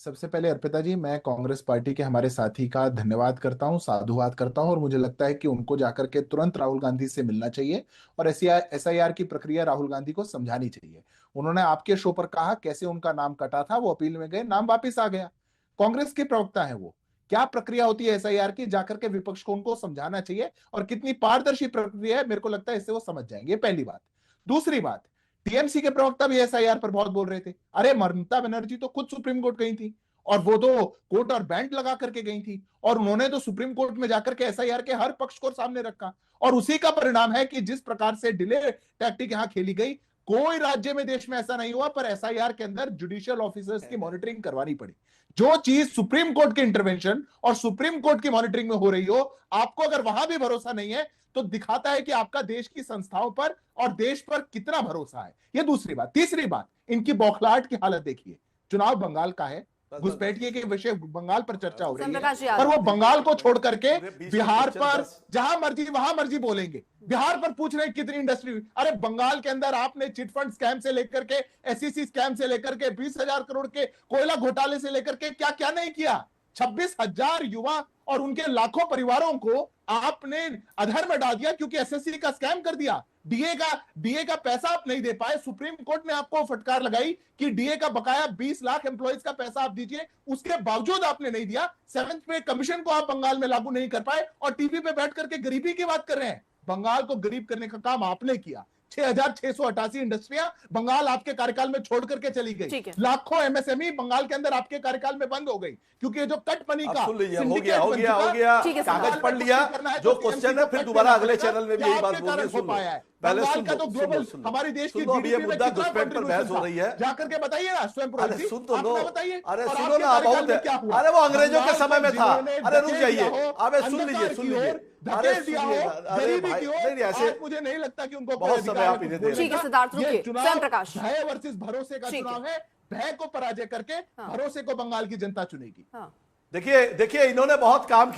सबसे पहले अर्पिता जी, मैं कांग्रेस पार्टी के हमारे साथी का धन्यवाद करता हूं, साधुवाद करता हूं, और मुझे लगता है कि उनको जाकर के तुरंत राहुल गांधी से मिलना चाहिए और एसआईआर की प्रक्रिया राहुल गांधी को समझानी चाहिए। उन्होंने आपके शो पर कहा कैसे उनका नाम कटा था, वो अपील में गए, नाम वापिस आ गया। कांग्रेस के प्रवक्ता है वो। क्या प्रक्रिया होती है एसआईआर की, जाकर के विपक्ष को उनको समझाना चाहिए, और कितनी पारदर्शी प्रक्रिया है मेरे को लगता है इससे वो समझ जाएंगे। पहली बात। दूसरी बात, टीएमसी के प्रवक्ता भी एसआईआर पर बहुत बोल रहे थे। अरे ममता बनर्जी तो खुद सुप्रीम कोर्ट गई थी, और वो तो कोर्ट और बैंड लगा करके गई थी, और उन्होंने तो सुप्रीम कोर्ट में जाकर के एसआईआर के हर पक्ष को सामने रखा। और उसी का परिणाम है कि जिस प्रकार से डिले टैक्टिक यहां खेली गई, कोई राज्य में देश में ऐसा नहीं हुआ, पर एसआईआर के अंदर जुडिशियल ऑफिसर्स की मॉनिटरिंग करवानी पड़ी। जो चीज सुप्रीम कोर्ट के इंटरवेंशन और सुप्रीम कोर्ट की मॉनिटरिंग में हो रही हो, आपको अगर वहां भी भरोसा नहीं है, तो दिखाता है कि आपका देश की संस्थाओं पर और देश पर कितना भरोसा है। ये दूसरी बात। तीसरी बात, इनकी बौखलाहट की हालत देखिए। चुनाव बंगाल का है, घुसपैठिए के विषय बंगाल पर चर्चा हो रही है, पर वो बंगाल को छोड़ करके बिहार पर जहां मर्जी वहां मर्जी बोलेंगे। बिहार पर पूछ रहे कितनी इंडस्ट्री। अरे बंगाल के अंदर आपने चिटफंड स्कैम से लेकर के, एसईसी स्कैम से लेकर के, 20,000 करोड़ के कोयला घोटाले से लेकर के क्या क्या नहीं किया। 26,000 युवा और उनके लाखों परिवारों को आपने अधर में डाल दिया, क्योंकि एसएससी का स्कैम कर दिया। डीए का पैसा आप नहीं दे पाए। सुप्रीम कोर्ट ने आपको फटकार लगाई कि डीए का बकाया 20 लाख एम्प्लॉइज का पैसा आप दीजिए, उसके बावजूद आपने नहीं दिया। 7th पे कमीशन को आप बंगाल में लागू नहीं कर पाए, और टीवी पे बैठ करके गरीबी की बात कर रहे हैं। बंगाल को गरीब करने का काम आपने किया। 6,688 इंडस्ट्रियां बंगाल आपके कार्यकाल में छोड़ करके चली गई। लाखों एमएसएमई बंगाल के अंदर आपके कार्यकाल में बंद हो गई, क्योंकि ये जो कट मनी का हो गया कागज पढ़ लिया। जो क्वेश्चन है फिर दोबारा अगले चैनल में भी यही बात बोलनी हो पाया है। पहले सुन का तो ग्लोबल हमारी देश की जीडीपी में मुद्दा घुसपैठ पर बहस हो रही है, जाकर के बताइए ना स्वयं। अरे सुन तो लो, अरे सुनो ना, बहुत अरे वो अंग्रेजों के समय में था। अरे रुक जाइए, अबे सुन लीजिए। अरे गरीबी की ओर ऐसे मुझे नहीं लगता कि उनको बहुत समय आप इन्हें दे रहे हैं। स्वयं प्रकाश, भय वर्सेस भरोसे का चुनाव है। भय को पराजय करके भरोसे को बंगाल की जनता चुनेगी। देखिए इन्होंने बहुत काम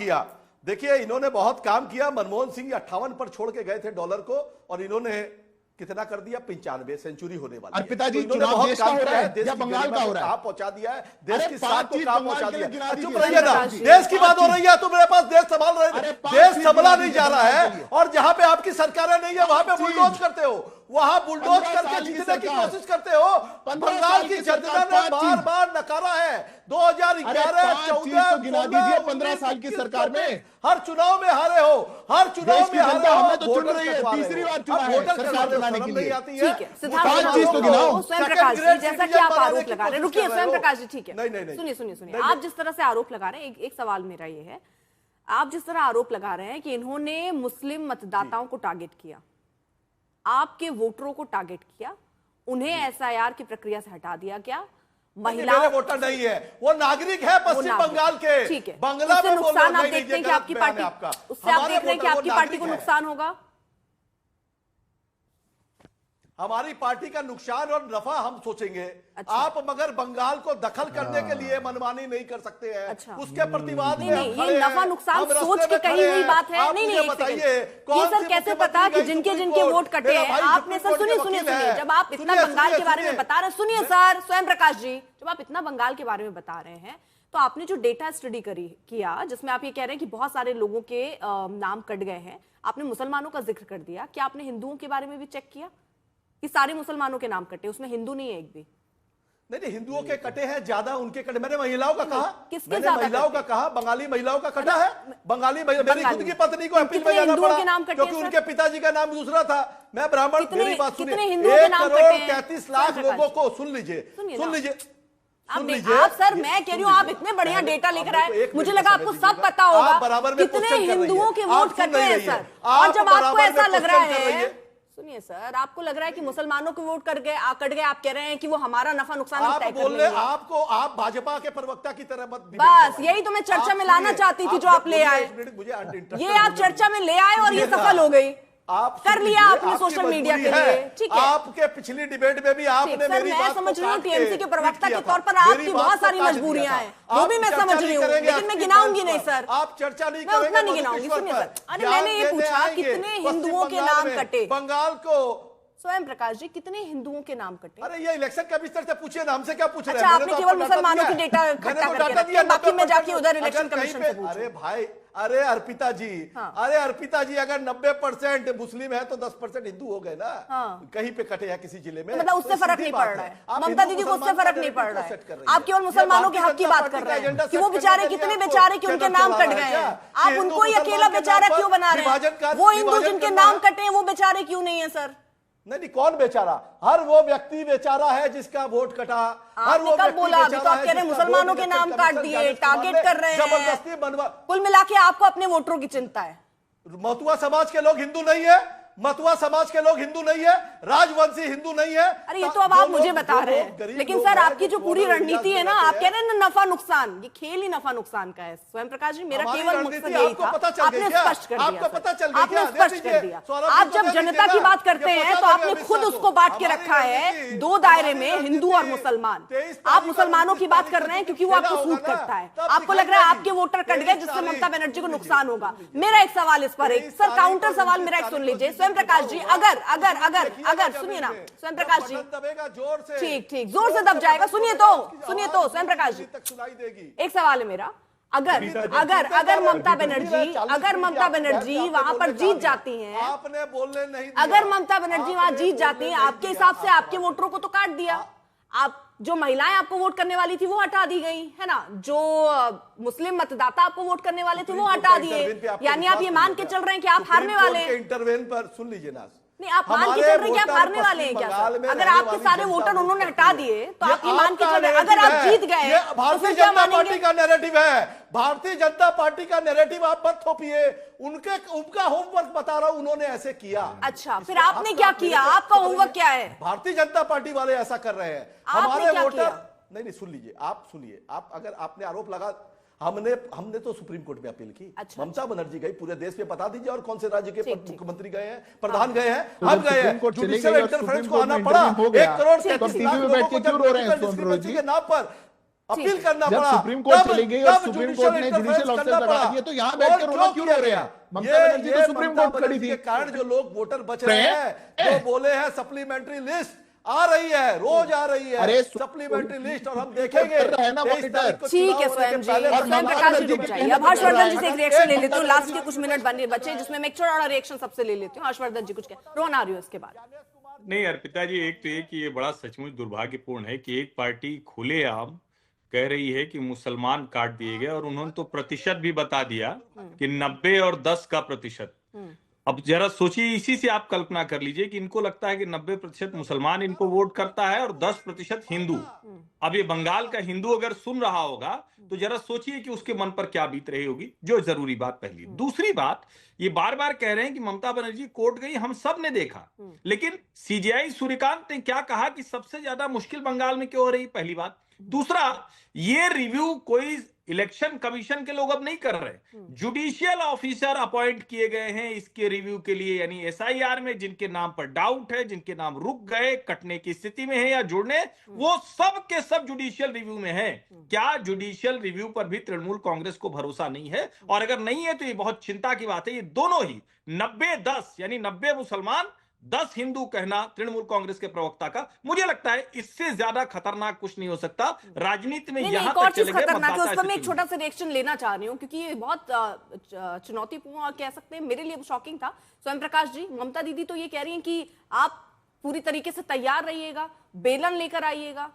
किया। मनमोहन सिंह 58 पर छोड़ के गए थे डॉलर को, और इन्होंने कितना कर दिया, 95 सेंचुरी होने वाली है। पिताजी तो चुनाव देश का हो रहा है या बंगाल का हो रहा है? कहां पहुंचा दिया है देश की साथ को, कहां पहुंचा दिया। चुप रहिए ना, देश की बात हो रही है, तुम मेरे पास देश संभाल रहे थे। देश संभला नहीं जा रहा है, और जहां पे आपकी सरकारें नहीं है वहां पे बुलडोज करते हो, वहां बुलडोज करके जीतने की कोशिश करते हो। बंगाल की जनता ने बार बार नकारा है। 2011-14 गिना दीजिए 15 साल की सरकार में हर चुनाव में हारे हो, हर चुनाव में हारे हो। हमें तो चुन रही है, तीसरी बार चुना है सरकार बनाने के लिए। ठीक है सिद्धार्थ, स्वयं प्रकाश जी, जैसा कि आप आरोप लगा रहे हैं, रुकिए स्वयं प्रकाश जी, ठीक है सुनिए। आप जिस तरह से आरोप लगा रहे हैं, एक सवाल मेरा ये है, आप जिस तरह आरोप लगा रहे हैं कि इन्होंने मुस्लिम मतदाताओं को टारगेट किया, आपके वोटरों को टारगेट किया, उन्हें एसआईआर की प्रक्रिया से हटा दिया क्या? महिलाओं वोटर नहीं है, वो नागरिक है पश्चिम बंगाल के। ठीक है, बंगला में नुकसान आप देखते हैं कि आपकी पार्टी, उससे आप देख रहे हैं कि आपकी पार्टी को नुकसान होगा। हमारी पार्टी का नुकसान और नफा हम सोचेंगे। अच्छा। आप मगर बंगाल को दखल करने के लिए मनमानी नहीं कर सकते हैं। अच्छा। उसके प्रतिवाद में हम खड़े हैं। ये नफा नुकसान सोच के कही हुई बात है। नहीं बताइए, ये सर कैसे पता कि जिनके वोट कटे हैं आपने? सर सुनिए, जब आप इतना बंगाल के बारे में बता रहे हैं, सुनिए सर स्वयं प्रकाश जी, जब आप इतना बंगाल के बारे में बता रहे हैं, तो आपने जो डेटा स्टडी किया, जिसमें आप ये कह रहे हैं कि बहुत सारे लोगों के नाम कट गए हैं, आपने मुसलमानों का जिक्र कर दिया, क्या आपने हिंदुओं के बारे में भी चेक किया कि सारे मुसलमानों के नाम कटे, उसमें हिंदू नहीं है एक भी? नहीं, हिंदुओं के कटे हैं ज्यादा, उनके कटे। मैंने महिलाओं का कहा, किसके महिलाओं का कहा, बंगाली महिलाओं का कटा है। मेरी खुद की पत्नी को अपील में जाना पड़ा क्योंकि उनके पिताजी का नाम दूसरा था। मैं ब्राह्मण, मेरी बात सुनिए, 1,33,00,000 लोगों को, सुन लीजिए आप सर, मैं कह रही हूँ आप इतने बढ़िया डेटा लेकर आए, मुझे लगा आपको सब पता होगा कितने हिंदुओं के वोट कटे हैं सर। और जब आपको ऐसा लग रहा है, सुनिए सर, आपको लग रहा है कि मुसलमानों के वोट कट गए, आप कह रहे हैं कि वो हमारा नफा नुकसान आप भाजपा के प्रवक्ता की तरह मत। बस यही तो मैं चर्चा में लाना चाहती थी, जो आप ले आए, ये आप चर्चा में ले आए और ये सफल हो गई। आप कर लिया आपने सोशल मीडिया के लिए, ठीक है। आपके पिछली डिबेट में भी आपने मेरी बात को समझ रही हूँ, टीएमसी के प्रवक्ता के तौर पर आपकी बहुत सारी मजबूरियां हैं, वो भी मैं समझ रही हूँ, लेकिन मैं गिनाऊंगी नहीं सर, आप चर्चा नहीं करेंगे, मैं उतना नहीं गिनाऊंगी। सुनिए सर, अरे मैंने ये पूछा कितने हिंदुओं के नाम कटे बंगाल को स्वयं प्रकाश जी, कितने हिंदुओं के नाम कटे? अरे ये इलेक्शन कमिश्नर से पूछिए ना, हमसे क्या पूछ रहे हैं? अच्छा, आपने केवल मुसलमानों की डेटा इकट्ठा करके रखा है, बाकी में जाके उधर इलेक्शन कमीशन से पूछिए। अरे भाई, अरे अर्पिता जी, अरे अर्पिता जी, अगर 90% मुस्लिम है तो 10% हिंदू हो गए ना। कहीं पे कटे या किसी जिले में, मतलब उससे फर्क नहीं पड़ रहा है। ममता दीदी को उससे फर्क नहीं पड़ रहा है। आप केवल मुसलमानों के हक की बात कर रहे हैं कि वो बेचारे कितने बेचारे कि उनके नाम कट गए हैं। आप उनको ही अकेला बेचारा क्यों बना रहे हैं? वो हिंदू जिनके नाम कटे वो बेचारे क्यों नहीं है सर? नहीं, कौन बेचारा? हर वो व्यक्ति बेचारा है जिसका वोट कटा। हर वो कब बोला? अभी तो आप कह रहे हैं मुसलमानों के नाम काट दिए, टारगेट कर रहे हैं, जबरदस्ती बनवा। कुल मिला के आपको अपने वोटरों की चिंता है। मथुआ समाज के लोग हिंदू नहीं है, मथुआ समाज के लोग हिंदू नहीं है, राजवंशी हिंदू नहीं है। अरे ये तो अब आप मुझे बता रहे हैं, लेकिन सर आपकी जो पूरी रणनीति है ना, आप कह रहे हैं ना नफा नुकसान, ये खेल ही नफा नुकसान का है। स्वयं प्रकाश जी, मेरा केवल मकसद यही था, आपने स्पष्ट कर दिया, आपने स्पष्ट कर दिया। आप जब जनता की बात करते हैं तो आपने खुद उसको बांट के रखा है दो दायरे में, हिंदू और मुसलमान। आप मुसलमानों की बात कर रहे हैं क्योंकि वो आपको सूट करता है, आपको लग रहा है आपके वोटर कट गए जिससे ममता बनर्जी को नुकसान होगा। मेरा एक सवाल इस पर, एक सर काउंटर सवाल मेरा एक सुन लीजिए स्वयं प्रकाश जी, अगर अगर अगर अगर सुनिए ना स्वयं प्रकाश जी, ठीक ठीक जोर से दब जाएगा, सुनिए तो स्वयं प्रकाश जी, एक सवाल है मेरा, अगर अगर अगर ममता बनर्जी वहां पर जीत जाती हैं, आपने बोलने नहीं, अगर ममता बनर्जी वहां जीत जाती हैं, आपके हिसाब से आपके वोटरों को तो काट दिया, आप जो महिलाएं आपको वोट करने वाली थी वो हटा दी गई है ना, जो मुस्लिम मतदाता आपको वोट करने वाले थे वो हटा दिए, यानी आप ये मान के चल रहे हैं कि आप हारने वाले हैं। इंटरवेन पर सुन लीजिए ना, नहीं आप मान के चल रहे हैं कि आप हारने वाले हैं क्या सर? अगर आपके सारे वोटर उन्होंने हटा दिए तो आप ये मान के चल रहे हैं अगर आप जीत गए तो फिर क्या मानेंगे? पार्टी का नैरेटिव है, भारतीय जनता पार्टी का नैरेटिव आप मत थोपिए, उनका होमवर्क बता रहा हूं, उन्होंने ऐसे किया। अच्छा, फिर आपने क्या किया? आपका होमवर्क क्या है? भारतीय जनता पार्टी वाले ऐसा कर रहे हैं, हमारे वोटर नहीं सुन लीजिए, आप सुनिए, आप अगर आपने आरोप लगा, हमने तो सुप्रीम कोर्ट में अपील की। अच्छा, ममता बनर्जी गई, पूरे देश में बता दीजिए, और कौन से राज्य के मुख्यमंत्री गए हैं, प्रधान गए हैं, हम गए हैं, जुडिशियल इंटरफेरेंस को आना पड़ा, 1 करोड़ 33 लाख लोगों को के नाम पर अपील करना पड़ा। सुप्रीम कोर्ट चली गई और सुप्रीम कोर्ट ने जुडिशियल ऑफिसर लगा दिए, तो यहाँ बैठकर रोना क्यों रो रहे हैं? ममता बनर्जी तो सुप्रीम कोर्ट खड़ी थी। के कारण जो लोग वोटर बच रहे हैं, जो बोले हैं सप्लीमेंट्री लिस्ट आ रही है, रोज आ रही है सप्लीमेंट्री लिस्ट, और हम देखेंगे। ठीक है स्वयं जी, स्वयं प्रकाश जी रुक जाइए, अब हर्षवर्धन जी से एक रिएक्शन ले लेती हूँ, लास्ट के कुछ मिनट बचे जिसमें मैं एक छोटा रिएक्शन सबसे ले लेती हूँ। हर्षवर्धन जी कुछ रोना आ रही हो इसके बाद? नहीं अर्पिता जी, एक तो ये कि ये बड़ा सचमुच दुर्भाग्यपूर्ण है कि एक पार्टी खुलेआम कह रही है कि मुसलमान काट दिए गए, और उन्होंने तो प्रतिशत भी बता दिया कि 90 और 10 का प्रतिशत। अब जरा सोचिए, इसी से आप कल्पना कर लीजिए कि इनको लगता है कि 90% मुसलमान इनको वोट करता है और 10% हिंदू। अब ये बंगाल का हिंदू अगर सुन रहा होगा तो जरा सोचिए कि उसके मन पर क्या बीत रही होगी, जो जरूरी बात पहली। दूसरी बात, ये बार बार कह रहे हैं कि ममता बनर्जी कोर्ट गई, हम सब ने देखा, लेकिन सीजेआई सूर्यकांत ने क्या कहा कि सबसे ज्यादा मुश्किल बंगाल में क्यों हो रही, पहली बात। दूसरा, ये रिव्यू कोई इलेक्शन कमीशन के लोग अब नहीं कर रहे, जुडिशियल ऑफिसर अपॉइंट किए गए हैं इसके रिव्यू के लिए, यानी एसआईआर में जिनके नाम पर डाउट है, जिनके नाम रुक गए, कटने की स्थिति में है या जुड़ने, वो सब के सब जुडिशियल रिव्यू में है। क्या जुडिशियल रिव्यू पर भी तृणमूल कांग्रेस को भरोसा नहीं है? और अगर नहीं है तो ये बहुत चिंता की बात है। ये दोनों ही 90-10 यानी 90 मुसलमान 10 हिंदू कहना तृणमूल कांग्रेस के प्रवक्ता का, मुझे लगता है इससे ज्यादा खतरनाक कुछ नहीं हो सकता राजनीति में। यहां तक चले गए खतरनाक है, उस पर मैं एक छोटा सा रिएक्शन लेना चाह रही हूं क्योंकि ये बहुत चुनौतीपूर्ण कह सकते हैं, मेरे लिए शॉकिंग था। स्वयं प्रकाश जी, ममता दीदी तो ये कह रही हैं कि आप पूरी तरीके से तैयार रहिएगा, बेलन लेकर आइएगा,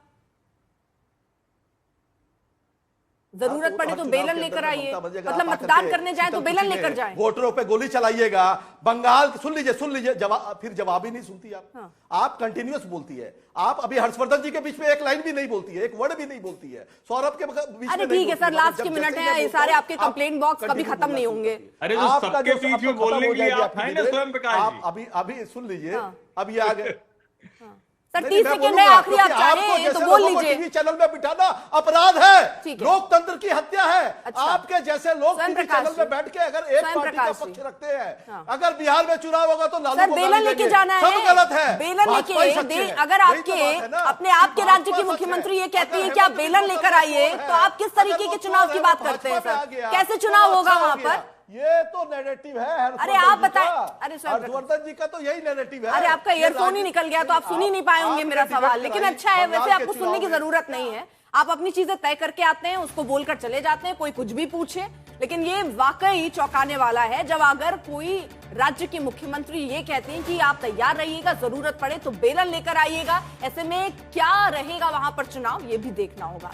जरूरत पड़े तो बेलन लेकर आइए, मतलब मतदान करने जाए तो बेलन लेकर जाए, वोटरों पे गोली चलाइएगा। बंगाल सुन लीजिए फिर जवाब ही नहीं सुनती आप। हाँ। आप कंटिन्यूअस बोलती है, आप अभी हर्षवर्धन जी के बीच में एक लाइन भी नहीं बोलती है, एक वर्ड भी नहीं बोलती है, सौरभ के बीच में। ठीक है सर, लास्ट के मिनट है, सारे आपके कंप्लेंट बॉक्स कभी खत्म नहीं होंगे। अरे सबके बीच में बोलने के लिए आप हैं ना स्वयं प्रकाश जी। अभी सुन लीजिए, अब ये आगे सर 30 सेकंड है आखिरी, आप चाहें तो बोल लीजिए। टीवी चैनल में बिठाना अपराध है, लोकतंत्र की हत्या है। अच्छा। आपके जैसे लोग टीवी चैनल में बैठ के अगर एक पार्टी का पक्ष रखते हैं, हाँ। अगर बिहार में चुनाव होगा तो लालू को बेलन लेके जाना है, सब गलत है। बेलन लेके अगर आपके अपने आपके राज्य की मुख्यमंत्री ये कहती है कि आप बेलन लेकर आइए, तो आप किस तरीके के चुनाव की बात करते हैं सर? कैसे चुनाव होगा वहां पर? ये तो नैरेटिव है। अरे आप बताएं। अरे हर्षवर्धन जी का तो यही नैरेटिव है। अरे आपका ईयरफोन ही निकल गया तो आप सुन ही नहीं पाए होंगे मेरा सवाल, लेकिन अच्छा है, वैसे आपको सुनने की जरूरत नहीं है। आप अपनी चीजें तय करके आते हैं, उसको बोलकर चले जाते हैं, कोई कुछ भी पूछे। लेकिन ये वाकई चौंकाने वाला है जब अगर कोई राज्य की मुख्यमंत्री ये कहते हैं कि आप तैयार रहिएगा, जरूरत पड़े तो बेलन लेकर आइएगा। ऐसे में क्या रहेगा वहां पर चुनाव, ये भी देखना होगा।